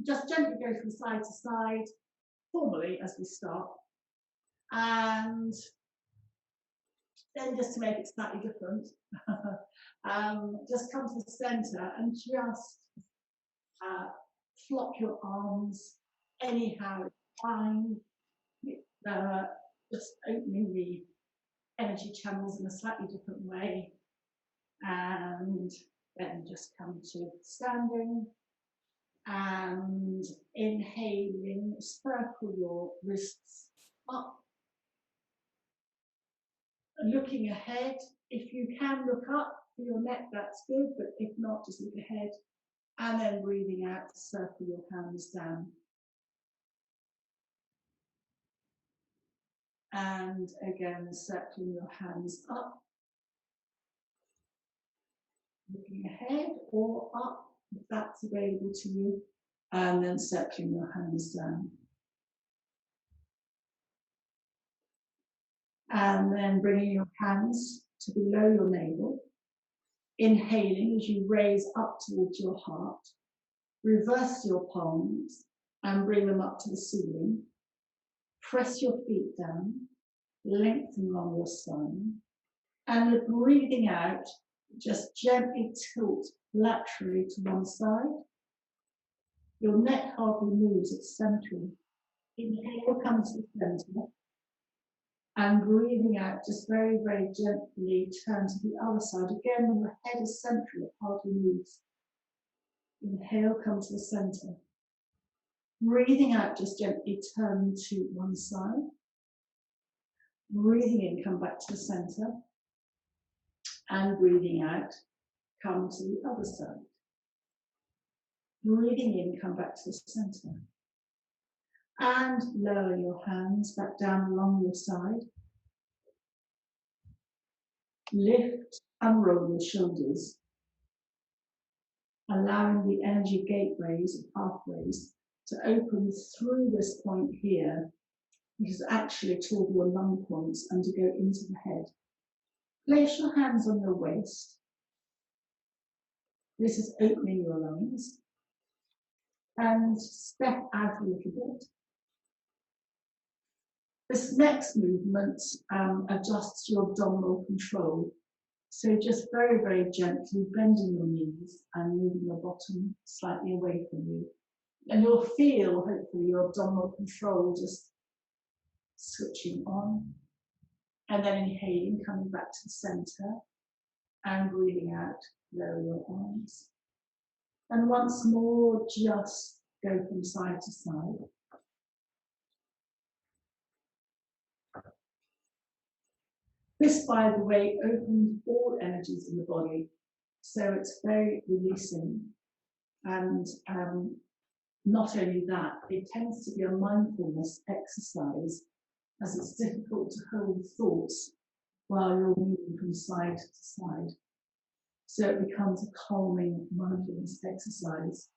Just gently go from side to side, formally as we start. And then just to make it slightly different, just come to the center and just flop your arms anyhow, fine. Just opening the energy channels in a slightly different way. And then just come to standing and inhaling, circle your wrists up. Looking ahead, if you can look up for your neck, that's good, but if not, just look ahead. And then breathing out, circle your hands down. And again, circling your hands up. Looking ahead or up, if that's available to you. And then circling your hands down. And then bringing your hands to below your navel. Inhaling as you raise up towards your heart. Reverse your palms and bring them up to the ceiling. Press your feet down, lengthen along your spine. And breathing out, just gently tilt laterally to one side. Your neck hardly moves, it's central. Inhale, come to the center. And breathing out, just very, very gently turn to the other side. Again, when the head is central, it hardly moves. Inhale, come to the center. Breathing out, just gently turn to one side. Breathing in, come back to the center. And breathing out, come to the other side. Breathing in, come back to the center. And lower your hands back down along your side. Lift and roll your shoulders, allowing the energy gateways or pathways to open through this point here, which is actually toward your lung points, and to go into the head. Place your hands on your waist. This is opening your lungs. And step out a little bit. This next movement adjusts your abdominal control. So just very, very gently bending your knees and moving your bottom slightly away from you. And you'll feel, hopefully, your abdominal control just switching on. And then inhaling, coming back to the center. And breathing out, lower your arms. And once more, just go from side to side. This, by the way, opens all energies in the body, so it's very releasing. And not only that, it tends to be a mindfulness exercise, as it's difficult to hold thoughts while you're moving from side to side. So it becomes a calming mindfulness exercise.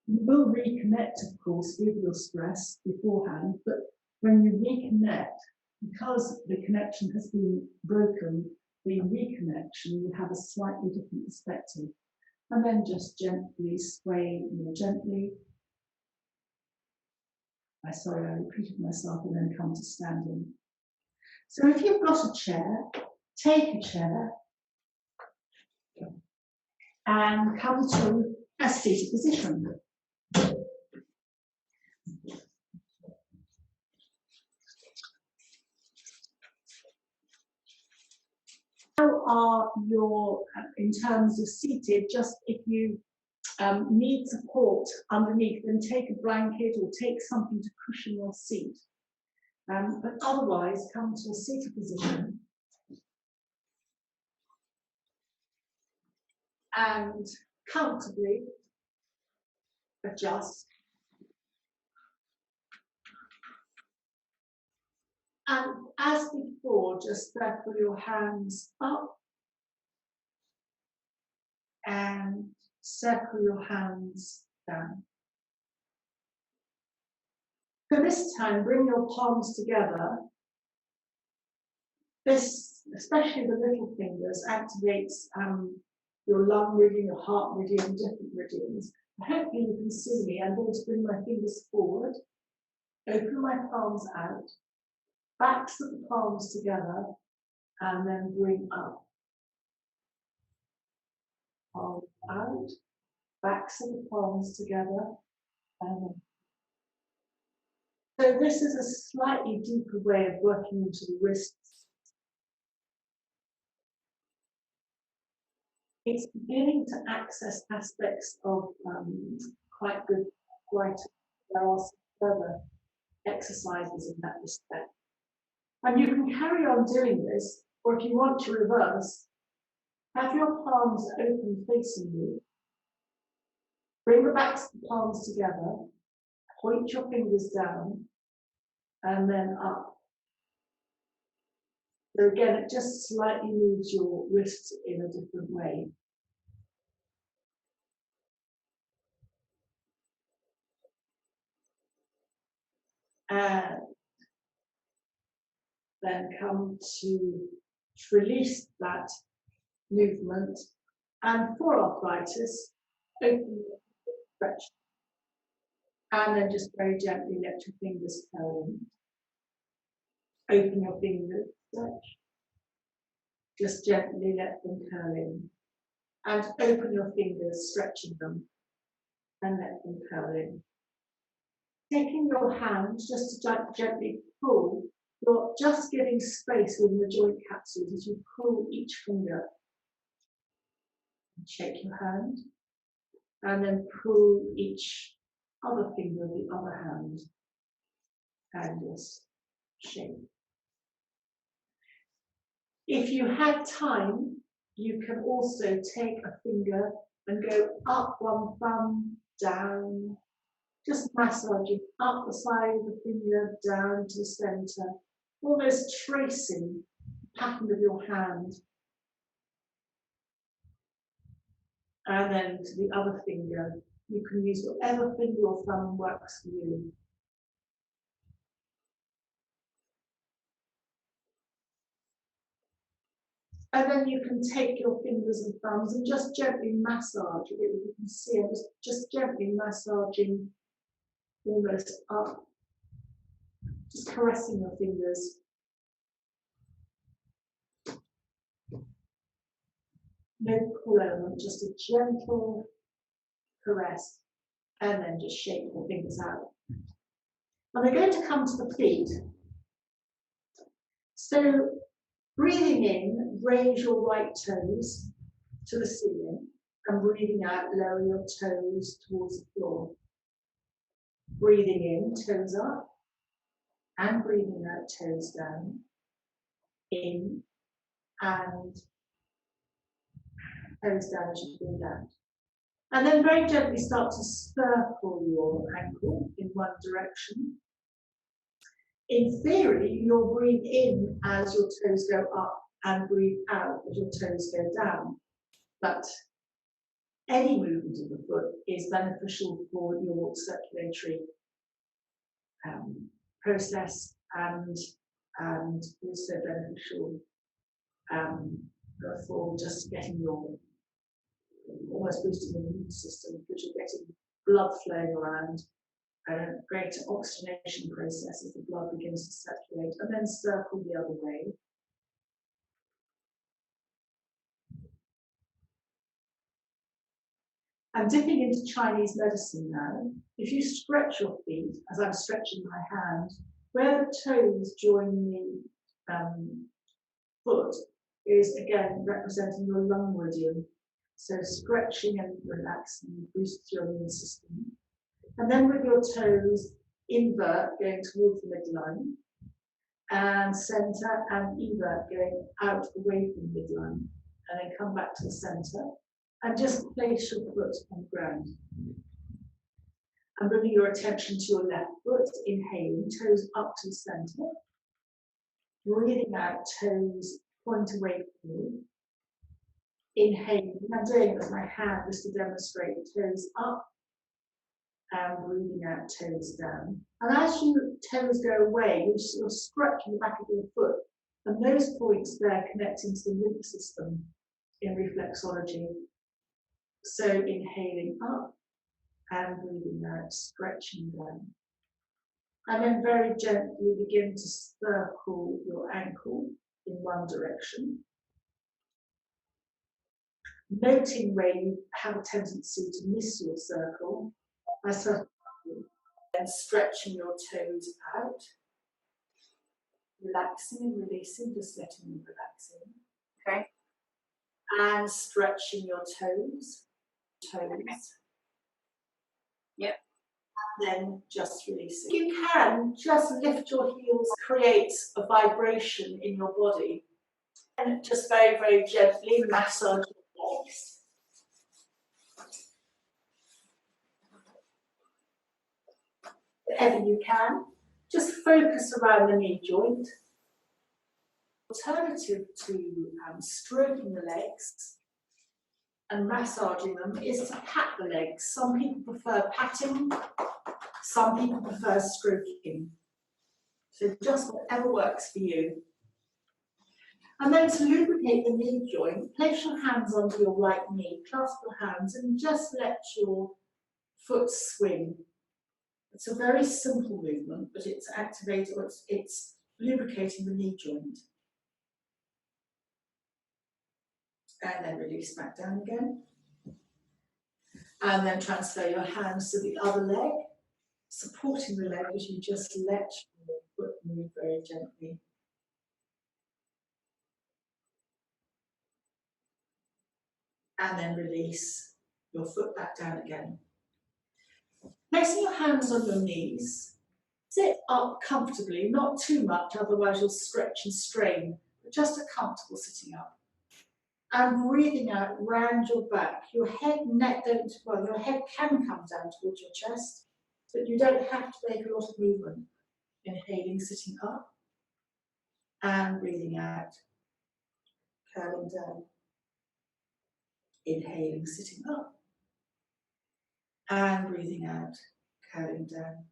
You will reconnect, of course, with your stress beforehand, but when you reconnect, because the connection has been broken, the reconnection will have a slightly different perspective. And then just gently sway more gently. Sorry, I repeated myself, and then come to standing. So if you've got a chair, take a chair and come to a seated position. How are your, in terms of seated, just if you need support underneath, then take a blanket or take something to cushion your seat. But otherwise, come to a seated position. And comfortably adjust. And as before, just circle your hands up and circle your hands down. For this time, bring your palms together. This, especially the little fingers, activates your lung meridian, your heart meridian, different meridians. Hopefully you can see me. I'm going to bring my fingers forward, open my palms out, backs of the palms together, and then bring up. Palms out, backs of the palms together, and then. So this is a slightly deeper way of working into the wrists. It's beginning to access aspects of quite good, there are some further exercises in that respect. And you can carry on doing this, or if you want to reverse, have your palms open facing you. Bring the backs of the palms together, point your fingers down, and then up. So again, it just slightly moves your wrists in a different way. And then come to release that movement. And for arthritis, open, stretch. And then just very gently let your fingers curl in. Open your fingers, stretch. Just gently let them curl in. And open your fingers, stretching them. And let them curl in. Taking your hands just to gently pull, you're just giving space within the joint capsules as you pull each finger. Shake your hand. And then pull each other finger of the other hand. And just shake. If you had time, you can also take a finger and go up one thumb, down, just massaging up the side of the finger, down to the center, almost tracing the pattern of your hand. And then to the other finger, you can use whatever finger or thumb works for you. And then you can take your fingers and thumbs and just gently massage. You can see I'm just gently massaging almost up, just caressing your fingers. No pull element, just a gentle caress, and then just shake your fingers out. And we're going to come to the feet. So breathing in, raise your right toes to the ceiling, and breathing out, lower your toes towards the floor. Breathing in, toes up, and breathing out, toes down. In and toes down as you breathe out. And then very gently start to circle your ankle in one direction. In theory, you'll breathe in as your toes go up and breathe out as your toes go down. But any movement of the foot is beneficial for your circulatory process and also beneficial for just getting your, almost boosting the immune system because you're getting blood flowing around. Greater oxygenation process as the blood begins to circulate, and then circle the other way. I'm dipping into Chinese medicine now. If you stretch your feet, as I'm stretching my hand, where the toes join the foot is again representing your lung meridian. So stretching and relaxing boosts your immune system. And then with your toes, invert, going towards the midline, and center, and evert, going out away from the midline, and then come back to the center, and just place your foot on the ground. And bringing your attention to your left foot, inhaling, toes up to the center, breathing out, toes point away from you. Inhaling, I'm doing it with my hand just to demonstrate, toes up, and breathing out, toes down. And as your toes go away, you're sort of stretching the back of your foot, and those points there connecting to the lymph system in reflexology. So inhaling up, And breathing out, stretching down. And then very gently begin to circle your ankle in one direction. Noting where you have a tendency to miss your circle, and stretching your toes out, relaxing and releasing, just letting them relax in. Okay. And stretching your toes. Okay. Yep. And then just releasing. You can just lift your heels, creates a vibration in your body. And just very, very gently massage your legs. Wherever you can, just focus around the knee joint. Alternative to stroking the legs and massaging them is to pat the legs. Some people prefer patting, some people prefer stroking. So just whatever works for you. And then to lubricate the knee joint, place your hands under your right knee, clasp your hands and just let your foot swing. It's a very simple movement, but it's activating, it's lubricating the knee joint. And then release back down again. And then transfer your hands to the other leg, supporting the leg as you just let your foot move very gently. And then release your foot back down again. Placing your hands on your knees, sit up comfortably, not too much, otherwise you'll stretch and strain, but just a comfortable sitting up. And breathing out round your back. Your head, neck, your head can come down towards your chest, but you don't have to make a lot of movement. Inhaling, sitting up, and breathing out, curling down. Inhaling, sitting up, and breathing out, curling down.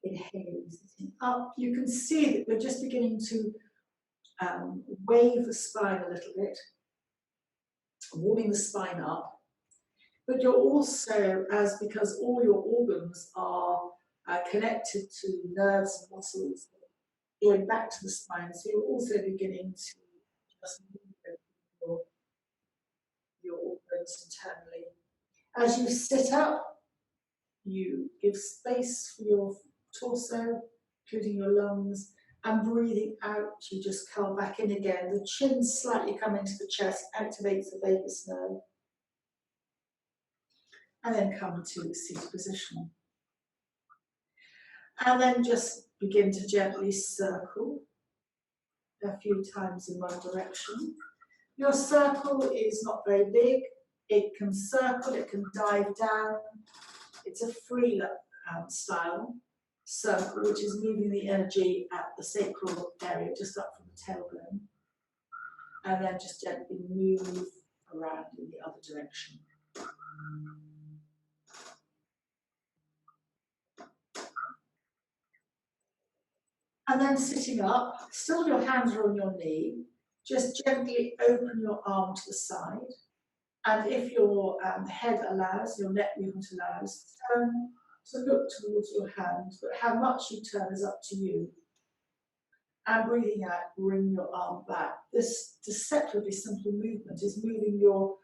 Inhaling, sitting up. You can see that we're just beginning to wave the spine a little bit, warming the spine up. But you're also, because all your organs are connected to nerves and muscles, going back to the spine, so you're also beginning to just move your organs internally. As you sit up, you give space for your torso, including your lungs, and breathing out, you just curl back in again. The chin slightly coming to the chest activates the vagus nerve. And then come to seated position. And then just begin to gently circle a few times in one direction. Your circle is not very big. It can circle, it can dive down. It's a free style circle, which is moving the energy at the sacral area, just up from the tailbone. And then just gently move around in the other direction. And then sitting up, still your hands are on your knee, just gently open your arm to the side. And if your head allows, your neck movement allows, turn to look towards your hand, but how much you turn is up to you. And breathing out, bring your arm back. This deceptively simple movement is moving your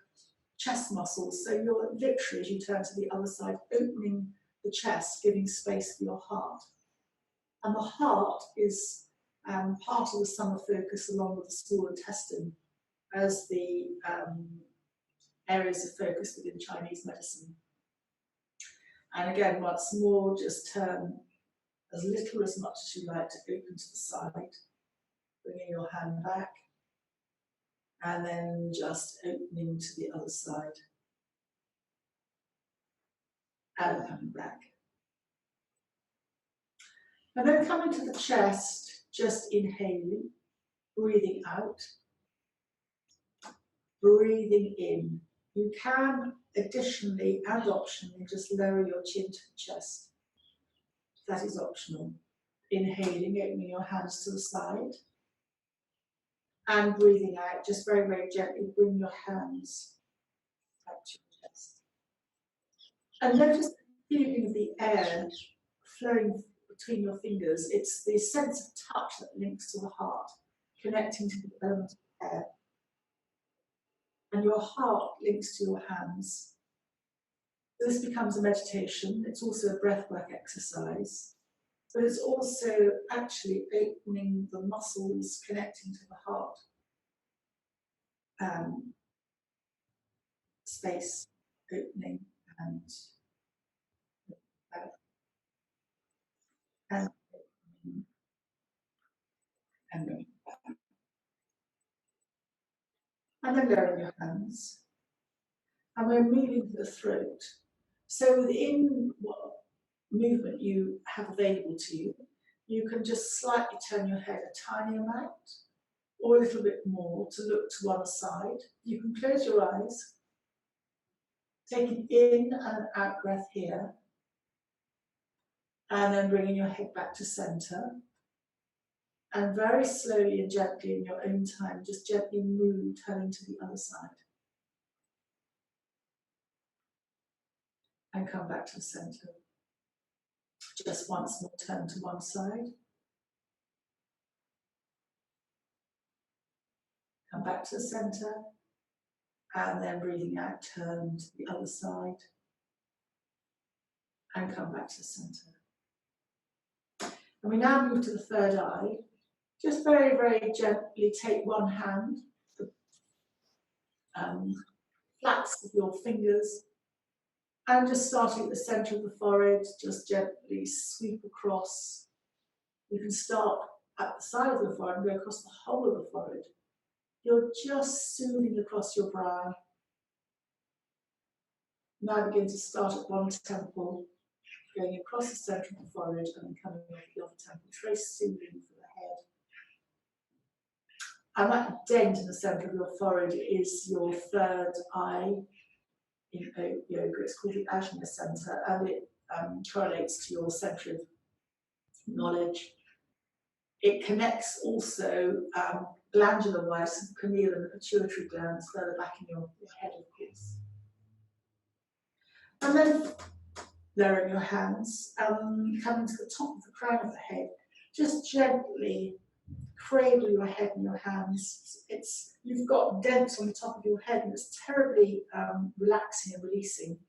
chest muscles, so you're literally, as you turn to the other side, opening the chest, giving space for your heart. And the heart is part of the summer focus along with the small intestine as the areas of focus within Chinese medicine. And again, once more, just turn as little as much as you like to open to the side, bringing your hand back, and then just opening to the other side, and coming back. And then coming to the chest, just inhaling, breathing out, breathing in. You can additionally and optionally just lower your chin to the chest. That is optional. Inhaling, opening your hands to the side. And breathing out, just very, very gently bring your hands back to your chest. And notice the feeling of the air flowing between your fingers. It's the sense of touch that links to the heart, connecting to the element of air. And your heart links to your hands. This becomes a meditation. It's also a breathwork exercise, but it's also actually opening the muscles connecting to the heart. Space opening and and and then lowering your hands. And we're moving to the throat. So within what movement you have available to you, you can just slightly turn your head a tiny amount or a little bit more to look to one side. You can close your eyes, take an in and an out breath here, and then bringing your head back to center. And very slowly and gently in your own time, just gently move, turning to the other side. And come back to the center. Just once more, turn to one side. Come back to the center. And then breathing out, turn to the other side. And come back to the center. And we now move to the third eye. Just very, very gently take one hand, the flats of your fingers, and just starting at the center of the forehead, just gently sweep across. You can start at the side of the forehead and go across the whole of the forehead. You're just soothing across your brow. Now begin to start at one temple, going across the center of the forehead and then coming off the other temple. Very soothing for the head. And that dent in the center of your forehead is your third eye in yoga. It's called the Ajna Center, and it correlates to your center of knowledge. It connects also glandular-wise to the pineal and the pituitary glands further back in your head, of course. And then lowering your hands, coming to the top of the crown of the head, just gently cradle your head in your hands. You've got dents on the top of your head, and it's terribly relaxing and releasing.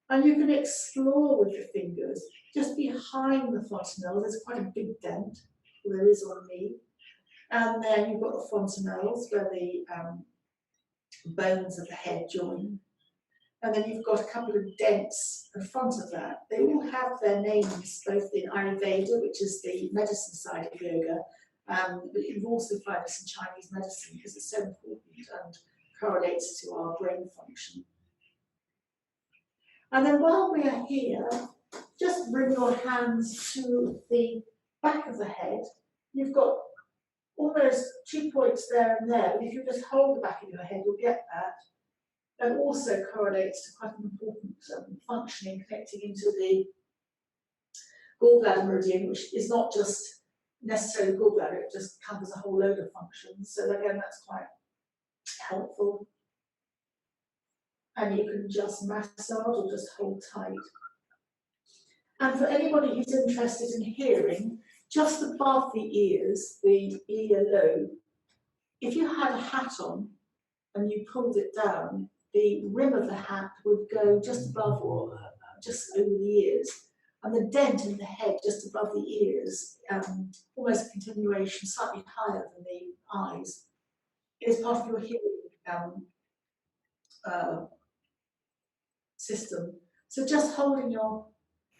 And you can explore with your fingers, just behind the fontanelle, there's quite a big dent, there is on me. And then you've got the fontanelles where the bones of the head join. And then you've got a couple of dents in front of that. They all have their names, both in Ayurveda, which is the medicine side of yoga, but you've also find this in Chinese medicine because it's so important and correlates to our brain function. And then while we are here, just bring your hands to the back of the head. You've got almost 2 points there and there, but if you just hold the back of your head, you'll get that. And also correlates to quite an important functioning connecting into the gallbladder meridian, which is not just necessarily gallbladder, it just covers a whole load of functions. So again, that's quite helpful. And you can just massage or just hold tight. And for anybody who's interested in hearing, just above the ears, the ear lobe, if you had a hat on and you pulled it down, the rim of the hat would go just above or just over the ears. And the dent in the head just above the ears, almost a continuation, slightly higher than the eyes, is part of your hearing system. So just holding your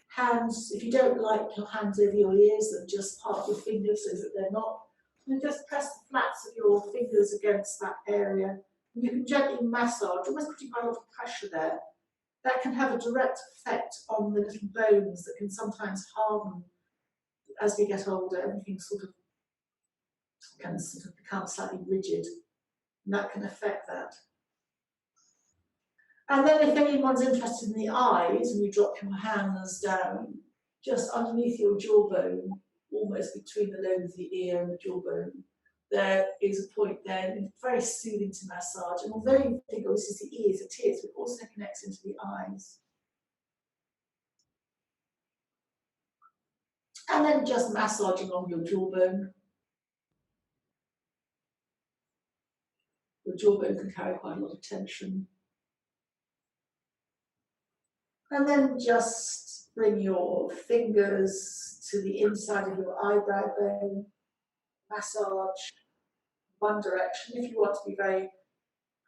hands, if you don't like your hands over your ears, then just part your fingers so that they're not. And just press the flats of your fingers against that area. And you can gently massage, almost putting quite a lot of pressure there. That can have a direct effect on the little bones that can sometimes harden as we get older. Everything can become slightly rigid, and that can affect that. And then if anyone's interested in the eyes, and you drop your hands down, just underneath your jawbone, almost between the lobe of the ear and the jawbone, there is a point there, and it's very soothing to massage. And although you think, oh, this is the ears, it is, but it also connects into the eyes. And then just massaging along your jawbone. Your jawbone can carry quite a lot of tension. And then just bring your fingers to the inside of your eyebrow bone. Massage one direction. If you want to be very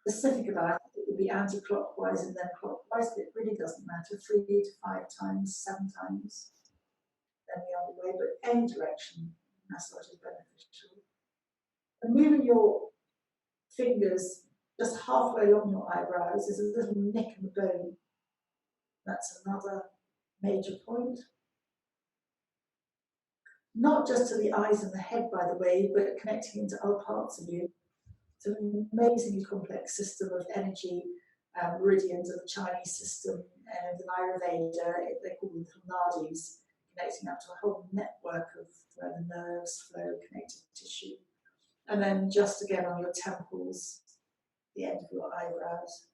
specific about it, it would be anti-clockwise and then clockwise, but it really doesn't matter. 3 to 5 times, 7 times, then the other way, but any direction massage is beneficial. And moving your fingers just halfway along your eyebrows is a little nick in the bone. That's another major point. Not just to the eyes and the head, by the way, but connecting into other parts of you. It's an amazingly complex system of energy, meridians of the Chinese system, and in Ayurveda, they call them little nadis, connecting up to a whole network of where the nerves flow, connective tissue. And then just again on your temples, the end of your eyebrows.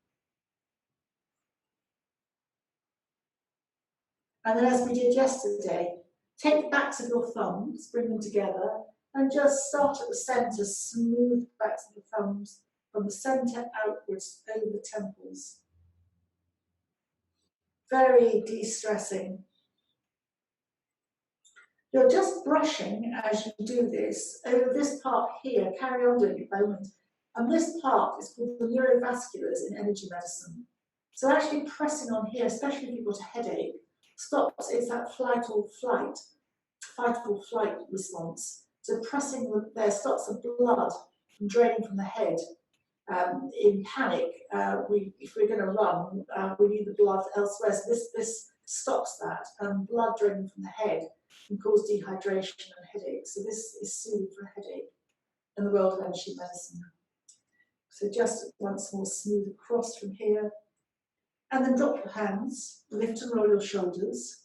And then as we did yesterday, take the backs of your thumbs, bring them together, and just start at the centre, smooth the backs of the thumbs from the centre outwards over the temples. Very de-stressing. You're just brushing as you do this over this part here, carry on doing it by the moment. And this part is called the neurovasculars in energy medicine. So actually pressing on here, especially if you've got a headache, stops, it's that fight or flight response. So pressing there stops the blood from draining from the head. In panic, if we're going to run, we need the blood elsewhere. So this stops that. Blood draining from the head can cause dehydration and headache. So this is soothing for a headache in the world of energy medicine. So just once more, smooth across from here. And then drop your hands, lift and roll your shoulders.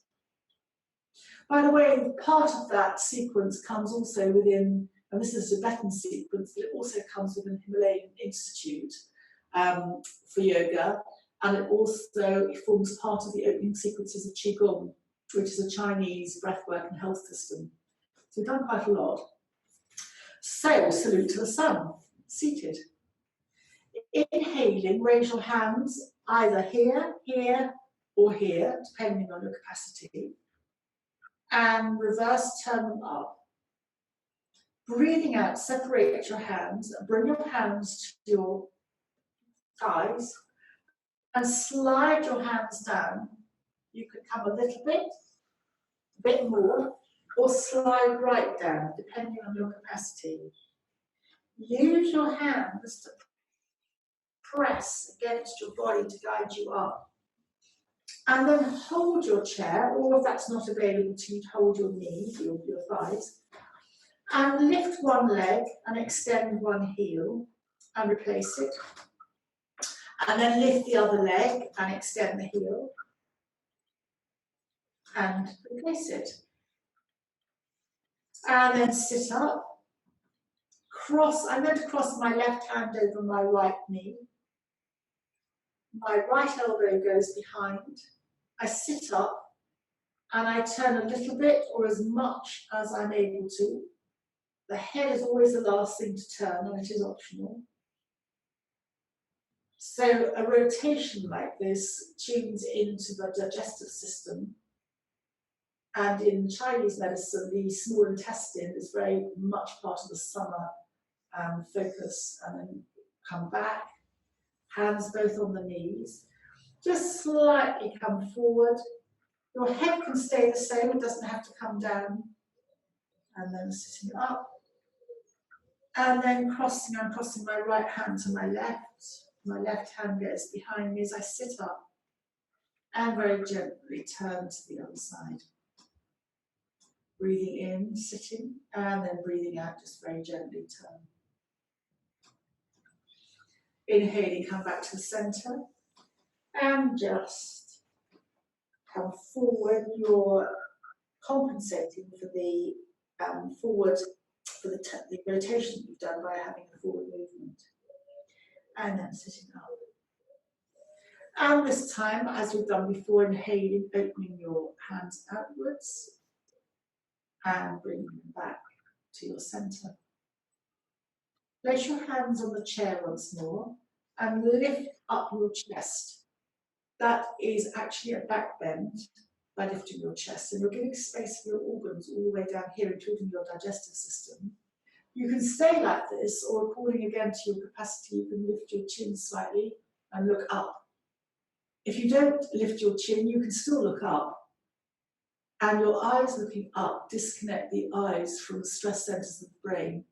By the way, part of that sequence comes also within, and this is a Tibetan sequence, but it also comes within Himalayan Institute for yoga, and it also forms part of the opening sequences of Qigong, which is a Chinese breathwork and health system. So we've done quite a lot. So, salute to the sun, seated. Inhaling, raise your hands either here, here, or here, depending on your capacity. And reverse, turn them up. Breathing out, separate your hands, bring your hands to your thighs, and slide your hands down. You can come a little bit, a bit more, or slide right down, depending on your capacity. Use your hands to press against your body to guide you up. And then hold your chair, or if that's not available to you, hold your knees, your thighs, and lift one leg and extend one heel and replace it. And then lift the other leg and extend the heel and replace it. And then sit up. I'm going to cross my left hand over my right knee. My right elbow goes behind. I sit up and I turn a little bit or as much as I'm able to. The head is always the last thing to turn, and it is optional. So a rotation like this tunes into the digestive system. And in Chinese medicine, the small intestine is very much part of the summer focus. And then come back, hands both on the knees. Just slightly come forward. Your head can stay the same, it doesn't have to come down. And then sitting up. And then I'm crossing my right hand to my left. My left hand goes behind me as I sit up. And very gently turn to the other side. Breathing in, sitting, and then breathing out, just very gently turn. Inhaling, come back to the center. And just come forward. You're compensating for the the rotation you've done by having a forward movement. And then sitting up. And this time, as we've done before, inhaling, opening your hands outwards. and bring them back to your centre. Place your hands on the chair once more and lift up your chest. That is actually a back bend by lifting your chest, and you're giving space for your organs all the way down here, including your digestive system. You can stay like this, or according again to your capacity, you can lift your chin slightly and look up. If you don't lift your chin, you can still look up. And your eyes looking up disconnect the eyes from the stress centers of the brain.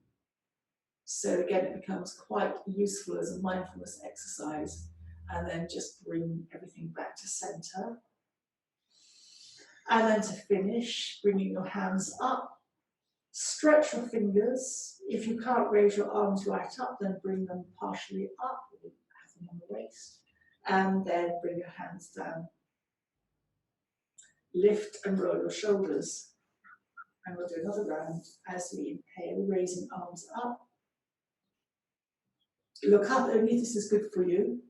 So again, it becomes quite useful as a mindfulness exercise. And then just bring everything back to center. And then to finish, bringing your hands up. Stretch your fingers. If you can't raise your arms right up, then bring them partially up, have them on the waist. And then bring your hands down. Lift and roll your shoulders. And we'll do another round as we inhale, raising arms up. Look up, only if this is good for you.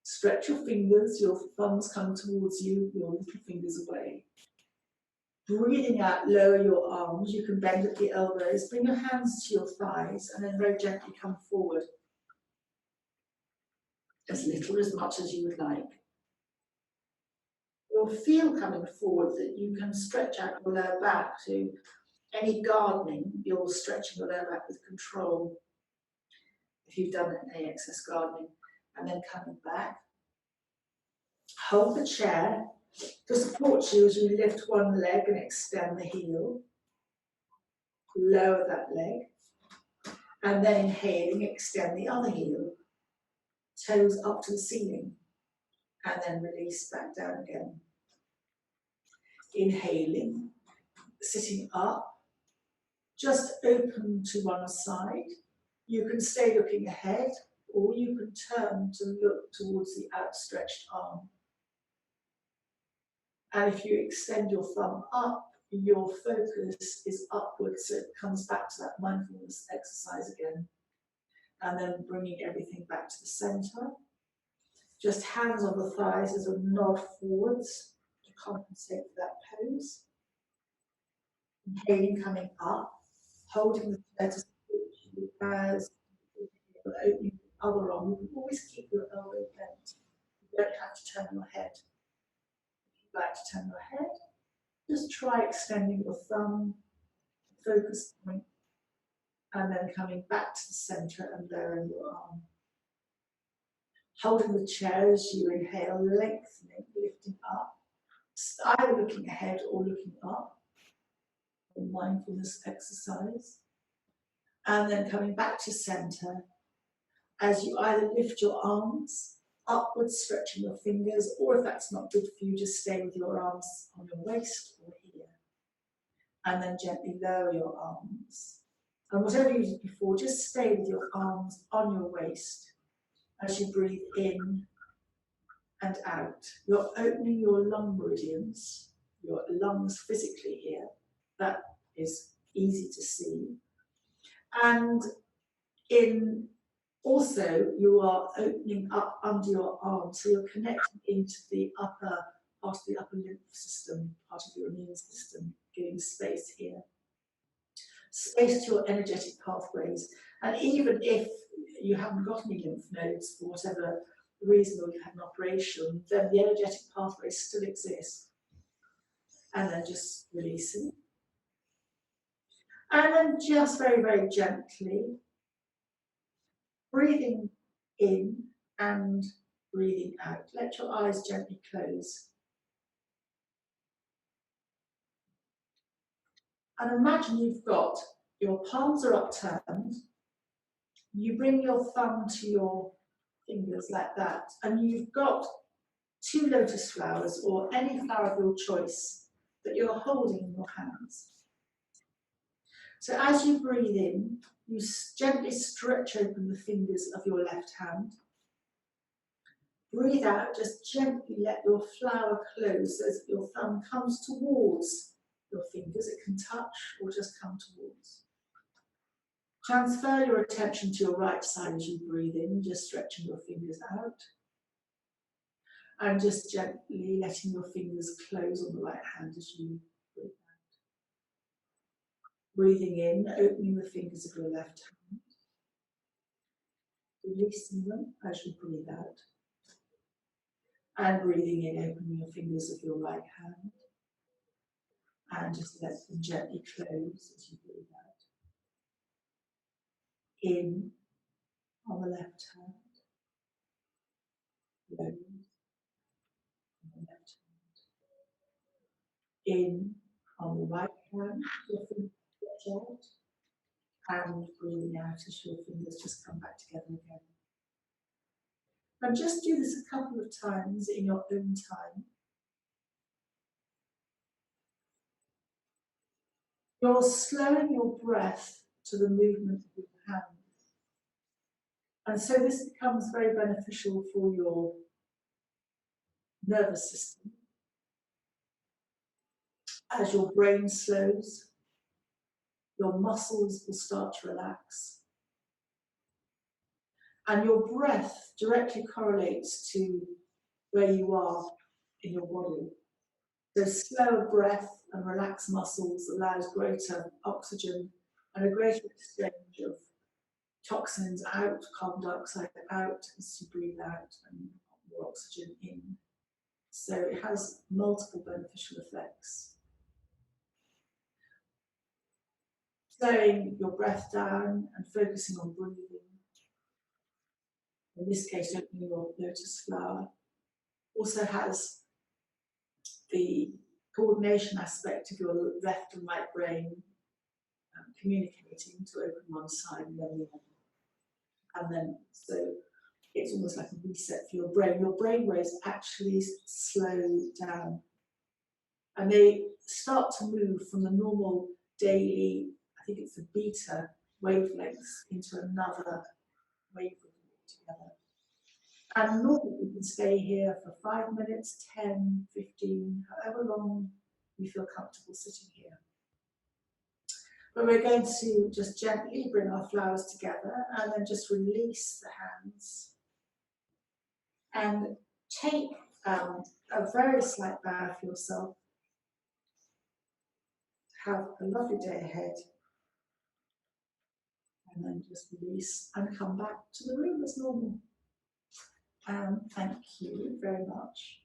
Stretch your fingers, your thumbs come towards you, your little fingers away. Breathing out, lower your arms. You can bend at the elbows, bring your hands to your thighs, and then very gently come forward. As little, as much as you would like. You'll feel coming forward that you can stretch out your lower back. So any gardening, you're stretching your lower back with control. If you've done any excess gardening, and then coming back. Hold the chair to support you as you lift one leg and extend the heel. Lower that leg. And then inhaling, extend the other heel. Toes up to the ceiling. And then release back down again. Inhaling, sitting up. Just open to one side. You can stay looking ahead, or you can turn to look towards the outstretched arm. And if you extend your thumb up, your focus is upwards, so it comes back to that mindfulness exercise again. And then bringing everything back to the center. Just hands on the thighs as a nod forwards to compensate for that pose. Inhaling, coming up, holding the chair to support you as opening the other arm. You can always keep your elbow bent. You don't have to turn your head. If you'd like to turn your head, just try extending your thumb, focus point, and then coming back to the center and lowering your arm. Holding the chair as you inhale, lengthening, lifting up, either looking ahead or looking up. A mindfulness exercise. And then coming back to center as you either lift your arms upwards, stretching your fingers, or if that's not good for you, just stay with your arms on your waist or here. And then gently lower your arms. And whatever you did before, just stay with your arms on your waist as you breathe in and out. You're opening your lung meridians, your lungs physically here. That is easy to see. And also you are opening up under your arms, so you're connecting into the upper part of the upper lymph system, part of your immune system, giving space here. Space to your energetic pathways. And even if you haven't got any lymph nodes for whatever reason, or you've had an operation, then the energetic pathways still exist. And then just releasing. And then just very, very gently breathing in and breathing out. Let your eyes gently close. And imagine you've got your palms are upturned. You bring your thumb to your fingers like that, and you've got 2 lotus flowers or any flower of your choice that you're holding in your hands. So as you breathe in, you gently stretch open the fingers of your left hand. Breathe out, just gently let your flower close so that your thumb comes towards your fingers. It can touch or just come towards. Transfer your attention to your right side as you breathe in, just stretching your fingers out. And just gently letting your fingers close on the right hand as you breathe out. Breathing in, opening the fingers of your left hand, releasing them as you breathe out. And breathing in, opening your fingers of your right hand, and just let them gently close as you breathe out. In on the left hand, close on the left hand. In on the right hand, your fingers stretch out, and breathing out as your fingers just come back together again. And just do this a couple of times in your own time. You're slowing your breath to the movement of your hands. And so this becomes very beneficial for your nervous system. As your brain slows, your muscles will start to relax. And your breath directly correlates to where you are in your body. So slower breath and relaxed muscles allows greater oxygen and a greater exchange of toxins out, carbon dioxide out as you breathe out, and more oxygen in. So it has multiple beneficial effects. Slowing your breath down and focusing on breathing. In this case, opening your lotus flower. Also has the coordination aspect of your left and right brain communicating to open one side and then the other. And then, so it's almost like a reset for your brain. Your brain waves actually slow down. And they start to move from the normal daily, I think it's the beta wavelengths, into another wavelength together. And normally you can stay here for 5 minutes, 10, 15, however long you feel comfortable sitting here. But we're going to just gently bring our flowers together and then just release the hands. And take a very slight bow for yourself. Have a lovely day ahead. And then just release and come back to the room as normal. Thank you very much.